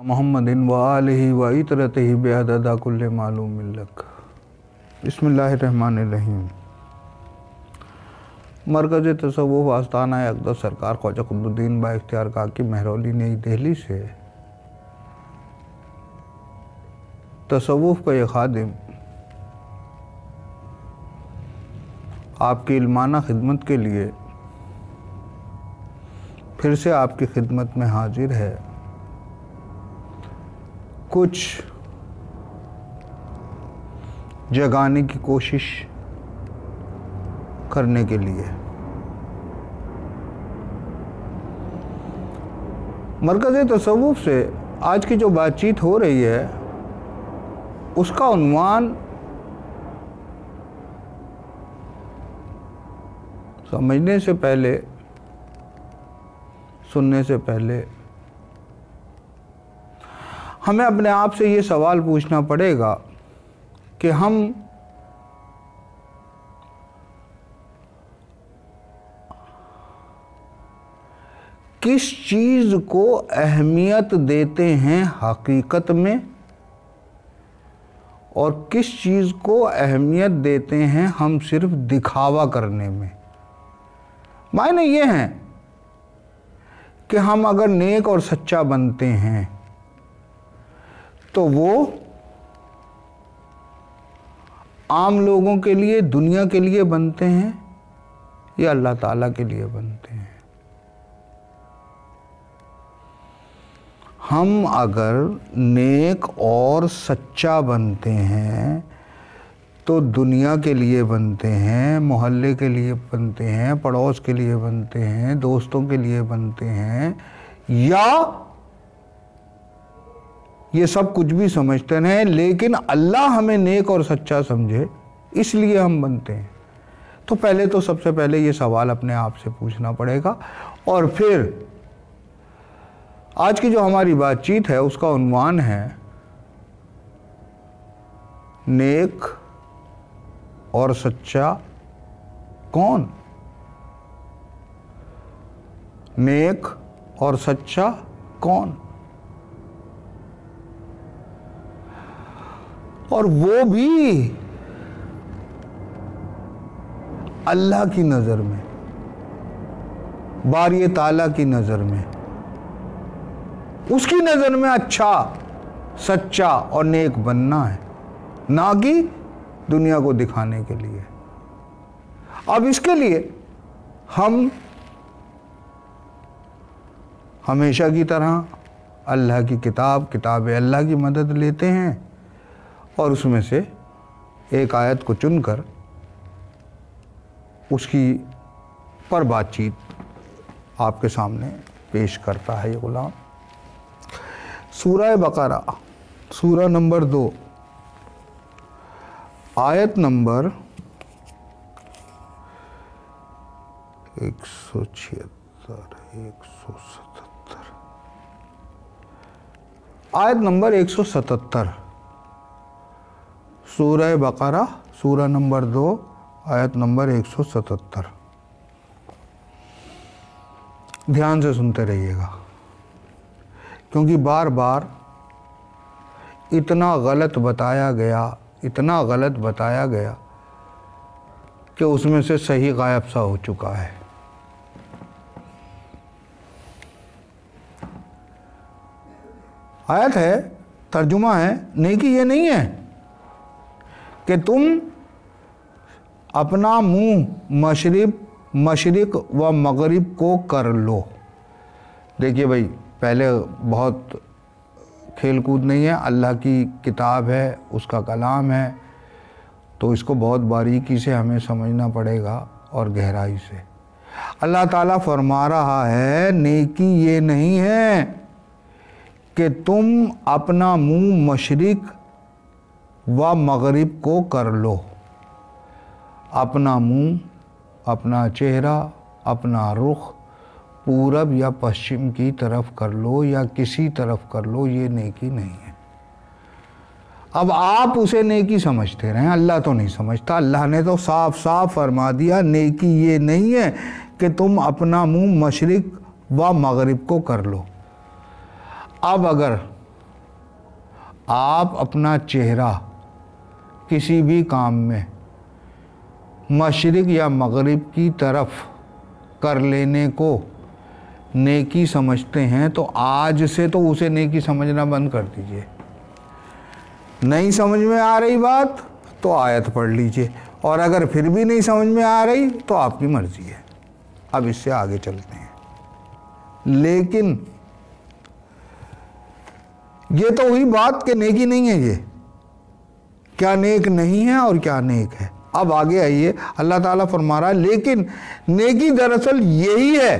محمد و آلہ و اطرتہ بعدد کل معلوم لک۔ بسم اللہ الرحمن الرحیم۔ مرکز تصوف آستانہ اقدس سرکار خواجہ قطب الدین با اختیار کاکی مہرولی نئی دہلی سے تصوف کا یہ خادم آپ کی علمانہ خدمت کے لیے پھر سے آپ کی خدمت میں حاضر ہے، کچھ جگانے کی کوشش کرنے کے لیے۔ مرکز تصوف سے آج کی جو بات چیت ہو رہی ہے اس کا عنوان سمجھنے سے پہلے، سننے سے پہلے ہمیں اپنے آپ سے یہ سوال پوچھنا پڑے گا کہ ہم کس چیز کو اہمیت دیتے ہیں حقیقت میں اور کس چیز کو اہمیت دیتے ہیں ہم صرف دکھاوا کرنے میں۔ معنی یہ ہیں کہ ہم اگر نیک اور سچا بنتے ہیں تو وہ عام لوگوں کے لیے، دنیا کے لیے بنتے ہیں یا اللہ تعالیٰ کے لیے بنتے ہیں۔ ہم اگر نیک اور سچا بنتے ہیں تو دنیا کے لیے بنتے ہیں، محلے کے لیے بنتے ہیں، پڑوس کے لیے بنتے ہیں، دوستوں کے لیے بنتے ہیں، یا یہ سب کچھ بھی سمجھتے ہیں لیکن اللہ ہمیں نیک اور سچا سمجھے اس لیے ہم بنتے ہیں۔ تو پہلے تو سب سے پہلے یہ سوال اپنے آپ سے پوچھنا پڑے گا، اور پھر آج کی جو ہماری بات چیت ہے اس کا عنوان ہے نیک اور سچا کون؟ نیک اور سچا کون؟ اور وہ بھی اللہ کی نظر میں، باری تعالیٰ کی نظر میں، اس کی نظر میں اچھا، سچا اور نیک بننا ہے، نہ کہ دنیا کو دکھانے کے لیے۔ اب اس کے لیے ہم ہمیشہ کی طرح اللہ کی کتاب اللہ کی مدد لیتے ہیں اور اس میں سے ایک آیت کو چن کر اس کی پر بات چیت آپ کے سامنے پیش کرتا ہے یہ غلام۔ سورہ بقرہ، سورہ نمبر 2، آیت نمبر 176، 177، آیت نمبر 177، سورہ بقرہ، سورہ نمبر 2، آیت نمبر 177۔ دھیان سے سنتے رہیے گا کیونکہ بار بار اتنا غلط بتایا گیا کہ اس میں سے صحیح غائب سا ہو چکا ہے۔ آیت ہے، ترجمہ ہے، نیکی یہ نہیں ہے کہ تم اپنا منہ مشرق و مغرب کو کر لو۔ دیکھیے بھائی، پہلے بہت کھیل کود نہیں ہے، اللہ کی کتاب ہے، اس کا کلام ہے، تو اس کو بہت باریکی سے ہمیں سمجھنا پڑے گا اور گہرائی سے۔ اللہ تعالیٰ فرما رہا ہے نیکی یہ نہیں ہے کہ تم اپنا منہ مشرق و مغرب کو کر لو، اپنا منہ، اپنا چہرہ، اپنا رخ پورب یا پشچم کی طرف کر لو یا کسی طرف کر لو، یہ نیکی نہیں ہے۔ اب آپ اسے نیکی سمجھتے رہیں، اللہ تو نہیں سمجھتا۔ اللہ نے تو صاف صاف فرما دیا نیکی یہ نہیں ہے کہ تم اپنا منہ مشرق و مغرب کو کر لو۔ اب اگر آپ اپنا چہرہ کسی بھی کام میں مشرق یا مغرب کی طرف کر لینے کو نیکی سمجھتے ہیں تو آج سے تو اسے نیکی سمجھنا بند کر دیجئے. نہیں سمجھ میں آ رہی بات تو آیت پڑھ لیجئے, اور اگر پھر بھی نہیں سمجھ میں آ رہی تو آپ کی مرضی ہے. اب اس سے آگے چلتے ہیں. لیکن یہ تو ہوئی بات کہ نیکی نہیں ہے, یہ کیا نیک نہیں ہے اور کیا نیک ہے. اب آگے آئیے, اللہ تعالیٰ فرما رہا ہے لیکن نیکی دراصل یہی ہے.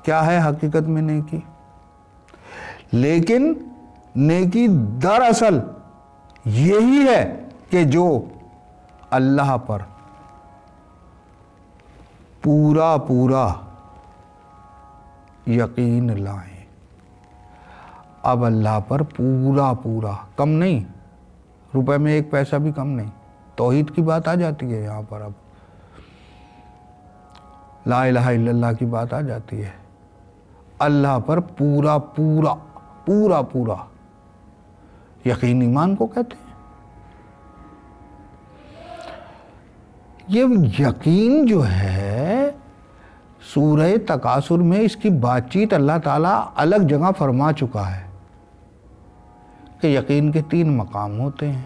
کیا ہے حقیقت میں نیکی؟ لیکن نیکی دراصل یہی ہے کہ جو اللہ پر پورا پورا یقین لائیں. اب اللہ پر پورا پورا, کم نہیں, روپے میں ایک پیسہ بھی کم نہیں. توحید کی بات آ جاتی ہے یہاں پر, اب لا الہ الا اللہ کی بات آ جاتی ہے. اللہ پر پورا پورا پورا پورا یقین ایمان کو کہتے ہیں. یہ یقین جو ہے سورہ تکاثر میں اس کی بات چیت اللہ تعالیٰ الگ جگہ فرما چکا ہے کہ یقین کے 3 مقام ہوتے ہیں,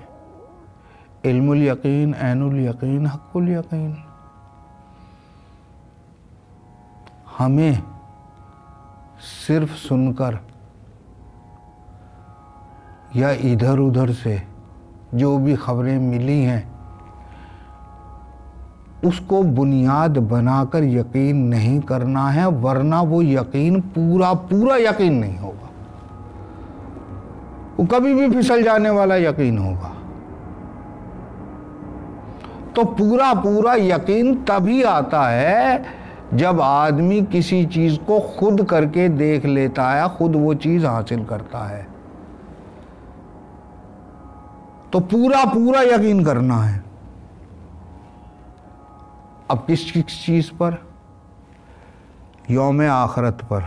علم الیقین, عین الیقین, حق الیقین. ہمیں صرف سن کر یا ادھر ادھر سے جو بھی خبریں ملی ہیں اس کو بنیاد بنا کر یقین نہیں کرنا ہے, ورنہ وہ یقین پورا پورا یقین نہیں ہوگا, وہ کبھی بھی پھسل جانے والا یقین ہوگا. تو پورا پورا یقین تبھی آتا ہے جب آدمی کسی چیز کو خود کر کے دیکھ لیتا ہے, خود وہ چیز حاصل کرتا ہے. تو پورا پورا یقین کرنا ہے. اب کس چیز پر؟ یوم آخرت پر.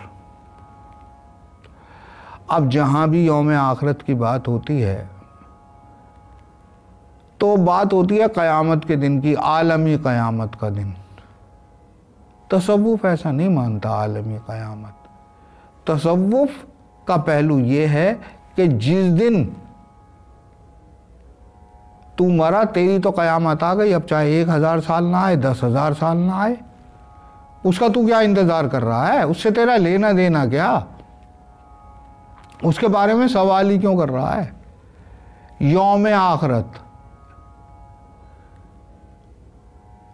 اب جہاں بھی یوم آخرت کی بات ہوتی ہے تو بات ہوتی ہے قیامت کے دن کی, عالمی قیامت کا دن. تصوف ایسا نہیں مانتا عالمی قیامت. تصوف کا پہلو یہ ہے کہ جس دن تو مرا تیری تو قیامت آ گئی, اب چاہے 1000 سال نہ آئے, 10,000 سال نہ آئے, اس کا تو کیا انتظار کر رہا ہے؟ اس سے تیرا لینا دینا کیا؟ اس کے بارے میں سوال ہی کیوں کر رہا ہے؟ یوم آخرت,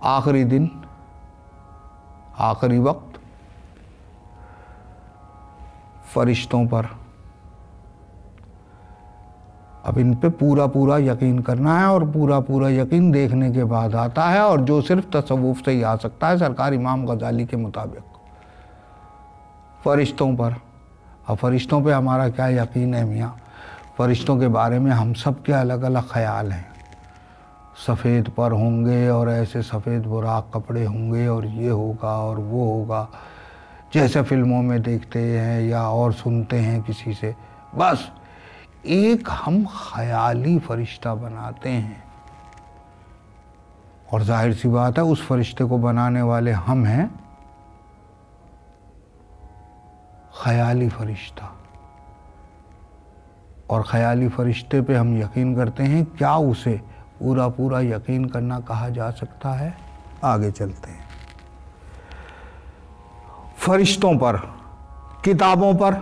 آخری دن, آخری وقت, فرشتوں پر. اب ان پہ پورا پورا یقین کرنا ہے, اور پورا پورا یقین دیکھنے کے بعد آتا ہے, اور جو صرف تصوف سے ہی آ سکتا ہے سرکار امام غزالی کے مطابق. فرشتوں پر. اب فرشتوں پہ ہمارا کیا یقین ہے میاں؟ فرشتوں کے بارے میں ہم سب کے الگ الگ خیال ہیں. سفید پر ہوں گے اور ایسے سفید براق کپڑے ہوں گے, اور یہ ہوگا اور وہ ہوگا, جیسے فلموں میں دیکھتے ہیں یا اور سنتے ہیں کسی سے. بس ایک ہم خیالی فرشتہ بناتے ہیں, اور ظاہر سی بات ہے اس فرشتے کو بنانے والے ہم ہیں. خیالی فرشتہ, اور خیالی فرشتے پہ ہم یقین کرتے ہیں. کیا اسے پورا پورا یقین کرنا کہا جا سکتا ہے؟ آگے چلتے ہیں. فرشتوں پر, کتابوں پر.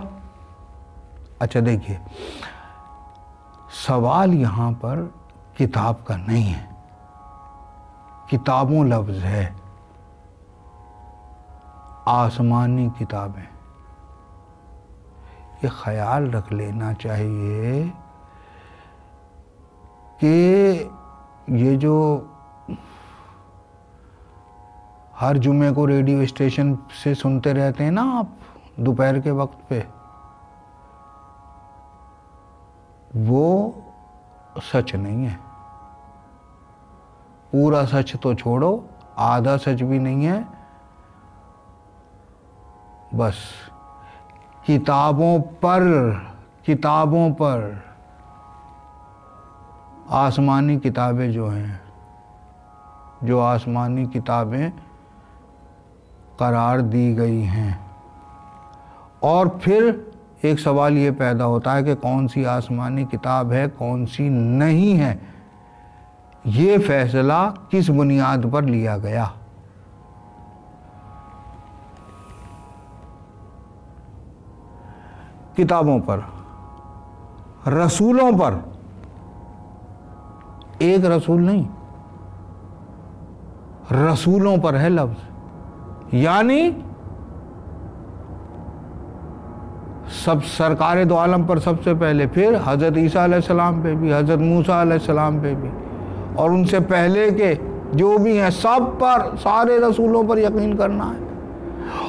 اچھا دیکھیے, سوال یہاں پر کتاب کا نہیں ہے, کتابوں لفظ ہے, آسمانی کتابیں. یہ خیال رکھ لینا چاہیے کہ یہ جو ہر جمعے کو ریڈیو اسٹیشن سے سنتے رہتے ہیں نا آپ دوپہر کے وقت پہ, وہ سچ نہیں ہے. پورا سچ تو چھوڑو, آدھا سچ بھی نہیں ہے, بس کتابوں پر آسمانی کتابیں جو ہیں، جو آسمانی کتابیں قرار دی گئی ہیں. اور پھر ایک سوال یہ پیدا ہوتا ہے کہ کون سی آسمانی کتاب ہے، کون سی نہیں ہے. یہ فیصلہ کس بنیاد پر لیا گیا؟ کتابوں پر، رسولوں پر. ایک رسول نہیں، رسولوں پر ہے لفظ. یعنی سب سرکار دو عالم پر سب سے پہلے، پھر حضرت عیسیٰ علیہ السلام پہ بھی، حضرت موسیٰ علیہ السلام پہ بھی، اور ان سے پہلے کے جو بھی ہیں سب پر، سارے رسولوں پر یقین کرنا ہے.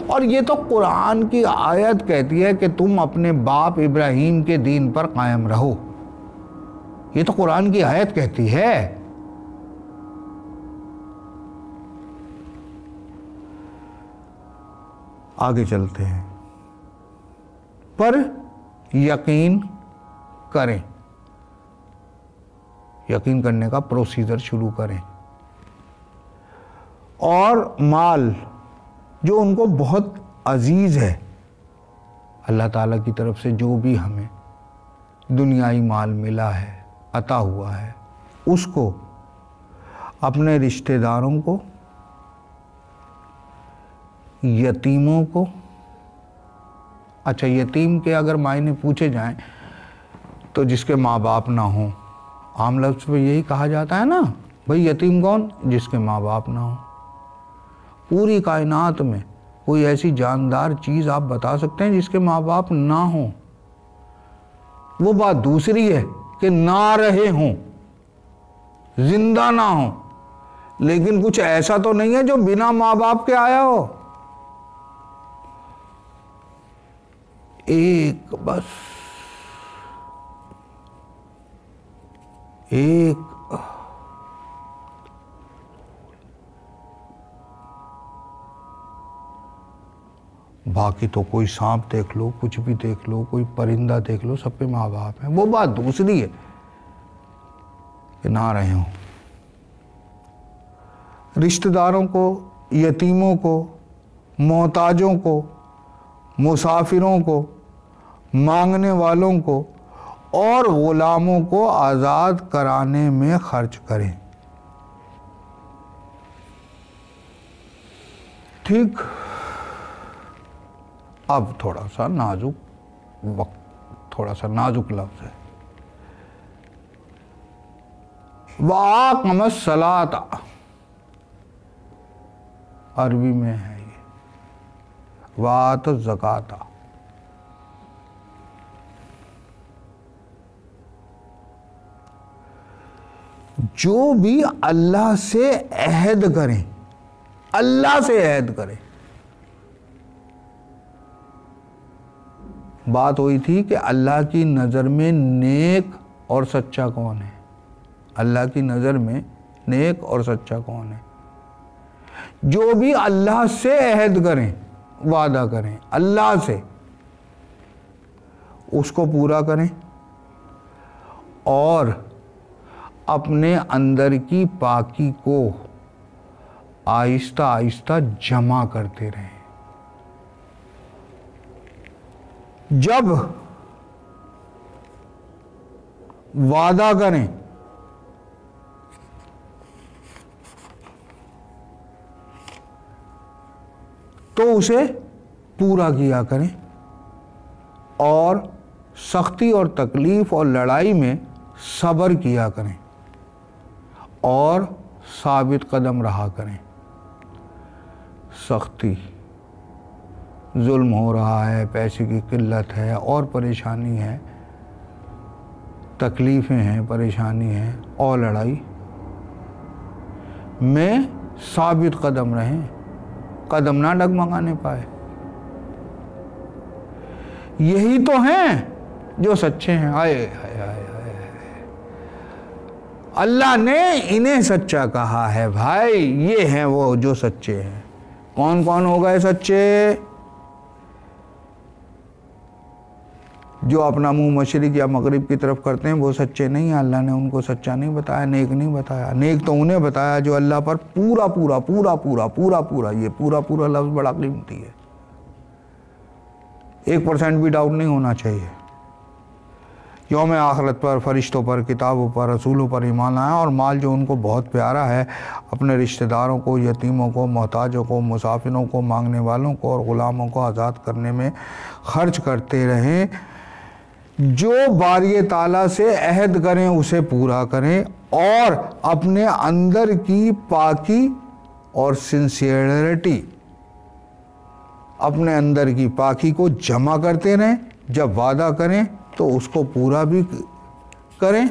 اور یہ تو قرآن کی آیت کہتی ہے کہ تم اپنے باپ ابراہیم کے دین پر قائم رہو. یہ تو قرآن کی آیت کہتی ہے. آگے چلتے ہیں. پر یقین کریں، یقین کرنے کا پروسیجر شروع کریں. اور مال جو ان کو بہت عزیز ہے، اللہ تعالیٰ کی طرف سے جو بھی ہمیں دنیائی مال ملا ہے، عطا ہوا ہے، اس کو اپنے رشتہ داروں کو، یتیموں کو. اچھا، یتیم کے اگر معنی پوچھے جائیں تو جس کے ماں باپ نہ ہوں. عام لفظ پہ یہی کہا جاتا ہے نا، بھئی یتیم کون؟ جس کے ماں باپ نہ ہوں. پوری کائنات میں کوئی ایسی جاندار چیز آپ بتا سکتے ہیں جس کے ماں باپ نہ ہوں؟ وہ بات دوسری ہے کہ نہ رہے ہوں، زندہ نہ ہوں، لیکن کچھ ایسا تو نہیں ہے جو بنا ماں باپ کے آیا ہو. ایک بس ایک باقی تو کوئی سانپ دیکھ لو، کچھ بھی دیکھ لو، کوئی پرندہ دیکھ لو، سب پہ ماں باپ ہیں. وہ بات دوسری ہے کہ نہ رہے ہوں. رشتہ داروں کو، یتیموں کو، محتاجوں کو، مسافروں کو، مانگنے والوں کو اور غلاموں کو آزاد کرانے میں خرچ کریں. ٹھیک. اب تھوڑا سا نازک وقت، تھوڑا سا نازک لفظ ہے. وَأَقَامَ الصَّلَاةَ، عربی میں ہے یہ. وَآتَى الزَّكَاةَ، جو بھی اللہ سے عہد کریں، اللہ سے عہد کریں. بات ہوئی تھی کہ اللہ کی نظر میں نیک اور سچا کون ہے. اللہ کی نظر میں نیک اور سچا کون ہے؟ جو بھی اللہ سے عہد کریں، وعدہ کریں اللہ سے، اس کو پورا کریں اور اپنے اندر کی پاکی کو آہستہ آہستہ جمع کرتے رہیں. جب وعدہ کریں تو اسے پورا کیا کریں، اور سختی اور تکلیف اور لڑائی میں صبر کیا کریں اور ثابت قدم رہا کریں. سختی، ظلم ہو رہا ہے، پیسے کی قلت ہے اور پریشانی ہے، تکلیفیں ہیں، پریشانی ہے اور لڑائی میں ثابت قدم رہیں، قدم نہ ڈگمگانے پائے. یہی تو ہیں جو سچے ہیں. آئے اللہ نے انہیں سچا کہا ہے. بھائی یہ ہیں وہ جو سچے ہیں. کون کون ہو گئے سچے؟ جو اپنا منہ مشرق یا مغرب کی طرف کرتے ہیں وہ سچے نہیں ہیں، اللہ نے ان کو سچا نہیں بتایا، نیک نہیں بتایا۔ نیک تو انہیں بتایا جو اللہ پر پورا پورا پورا پورا پورا پورا، یہ پورا پورا لفظ بڑا قیمتی ہے، 1% بھی ڈاؤٹ نہیں ہونا چاہیے۔ یوم آخرت پر، فرشتوں پر، کتابوں پر، رسولوں پر ایمان لایا، اور مال جو ان کو بہت پیارا ہے اپنے رشتہ داروں کو، یتیموں کو، محتاجوں کو، مسافروں کو، مانگنے والوں کو اور غلاموں کو آزاد کرنے میں خرچ کرتے رہیں۔ جو باری تعالیٰ سے عہد کریں اسے پورا کریں، اور اپنے اندر کی پاکی اور سنسیئرٹی، اپنے اندر کی پاکی کو جمع کرتے رہیں، جب وعدہ کریں تو اس کو پورا بھی کریں،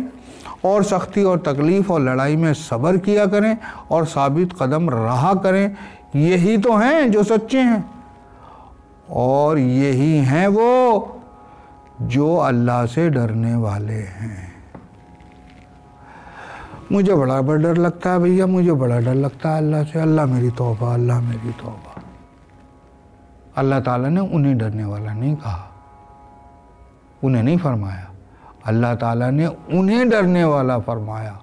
اور سختی اور تکلیف اور لڑائی میں صبر کیا کریں، اور ثابت قدم رہا کریں۔ یہی تو ہیں جو سچے ہیں، اور یہی ہیں وہ جو اللہ سے ڈرنے والے ہیں۔ مجھے بڑا ڈر لگتا ہے بھیا، مجھے بڑا ڈر لگتا ہے اللہ سے۔ اللہ میری توبہ، اللہ میری توبہ۔ اللہ تعالیٰ نے انہیں ڈرنے والا نہیں کہا، انہیں نہیں فرمایا، اللہ تعالیٰ نے انہیں ڈرنے والا فرمایا،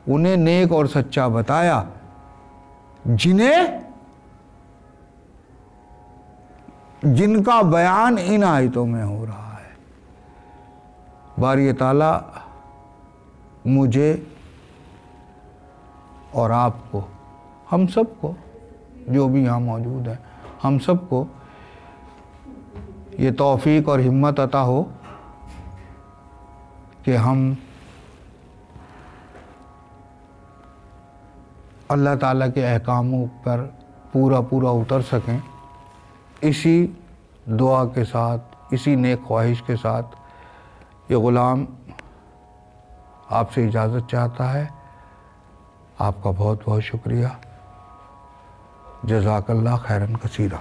انہیں نیک اور سچا بتایا، جن کا بیان ان آیتوں میں ہو رہا ہے۔ باری تعالیٰ مجھے اور آپ کو، ہم سب کو، جو بھی یہاں موجود ہیں، ہم سب کو یہ توفیق اور ہمت عطا ہو کہ ہم اللہ تعالیٰ کے احکاموں پر پورا پورا اتر سکیں۔ اسی دعا کے ساتھ، اسی نیک خواہش کے ساتھ یہ غلام آپ سے اجازت چاہتا ہے۔ آپ کا بہت بہت شکریہ۔ جزاک اللہ خیراً کثیرا۔